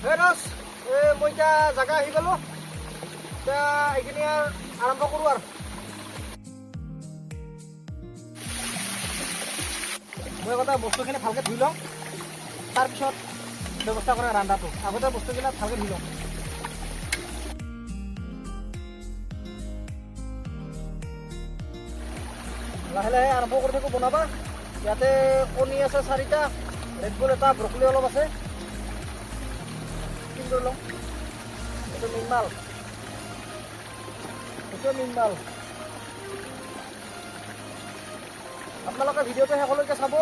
ৰস মই এতিয়া জাগা আহি গ'লো এতিয়া এইখিনি আৰম্ভ কৰোঁ আৰু মই আগতে বস্তুখিনি ভালকৈ ধুই লওঁ তাৰপিছত ব্যৱস্থা কৰে ৰান্ধাটো আগতে বস্তুবিলাক ভালকৈ ধুই লওঁ লাহে লাহে আৰম্ভ কৰি থাকোঁ বনাবা ইয়াতে কণী আছে 4টা ৰেড বুল এটা ব্ৰকলি অলপ আছে কি কৰি লওঁ এইটো মিনমাল আপোনালোকে ভিডিঅ'টো শেষলৈকে চাব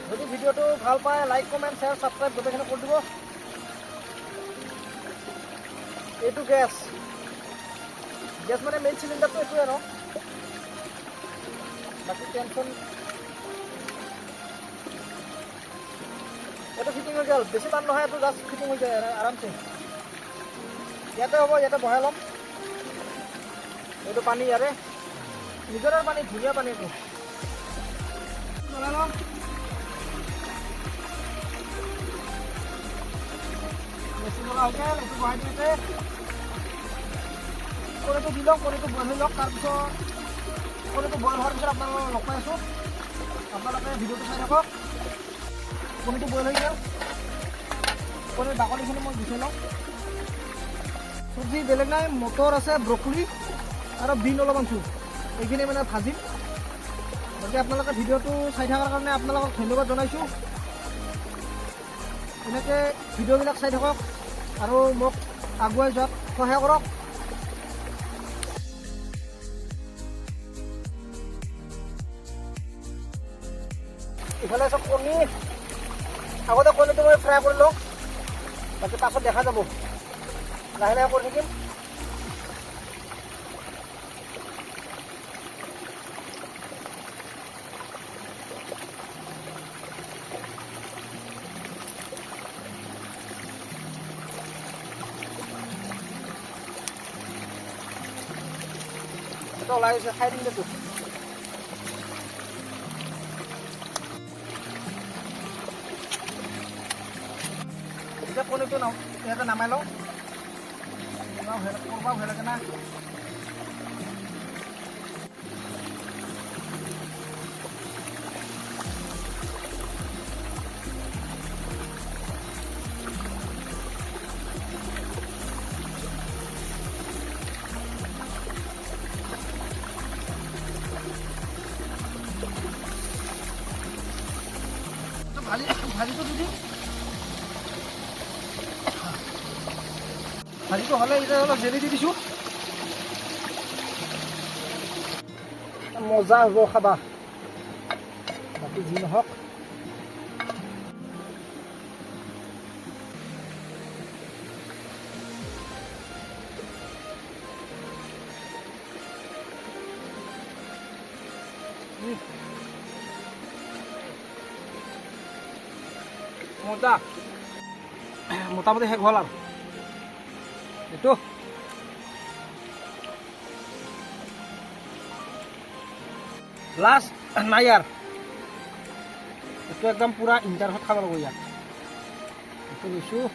যদি ভিডিঅ'টো ভাল পায় লাইক কমেণ্ট শ্বেয়াৰ ছাবস্ক্ৰাইব গোটেইখিনি কৰি দিব এইটো গেছ মানে মেইন চিলিণ্ডাৰটো এইটোৱে ন বাকী টেনশ্যন এইটো ফিটিং হৈ গ'ল বেছি টান নহয় এইটো জাষ্ট ফিটিং হৈ যায় আৰামছে ইয়াতে হ'ব ইয়াতে বহাই ল'ম এইটো পানী ইয়াৰে নিজৰে পানী ধুনীয়া পানী এইটো বনাই ল'ম বেছি বনা হৈ গ'ল এইটো বহাই দিওঁতে কণীটো দি লওক কণীটো বইল হৈ লওক তাৰপিছত কণীটো বইল হোৱাৰ পিছত আপোনালোকক লগ পাই আছোঁ আপোনালোকে ভিডিঅ'টো চাই থাকক কণীটো বইল হৈ গ'ল কণীৰ বাকলিখিনি মই গুচাই লওঁ চব্জি বেলেগ নাই মটৰ আছে ব্ৰকলি আৰু বিন অলপ আনছোঁ এইখিনি মানে ভাজিম বাকী আপোনালোকে ভিডিঅ'টো চাই থকাৰ কাৰণে আপোনালোকক ধন্যবাদ জনাইছোঁ এনেকৈ ভিডিঅ'বিলাক চাই থাকক আৰু মোক আগুৱাই যোৱাত সহায় কৰক ইফালে আছে কণী আগতে কণীটো মই ফ্ৰাই কৰি লওঁ বাকী পাছত দেখা যাব লাহে লাহে কৰি থাকিম এটা ওলাই গৈছে খাই দিম দেতো এতিয়া কণীটো ইয়াতে নামাই লওঁ কৰবা ভয় লাগে না ভাজিটো দি দিম ভাজিটো হ'লে এতিয়া অলপ জেলি দি দিছোঁ মজা হ'ব খাবা বাকী যি নহওক মজা মোটামুটি শেষ হ'ল আৰু এইটো লাষ্ট নাই ইয়াৰ এইটো একদম পুৰা ইণ্টাৰভত খাব লাগিব ইয়াত এইটো লৈছোঁ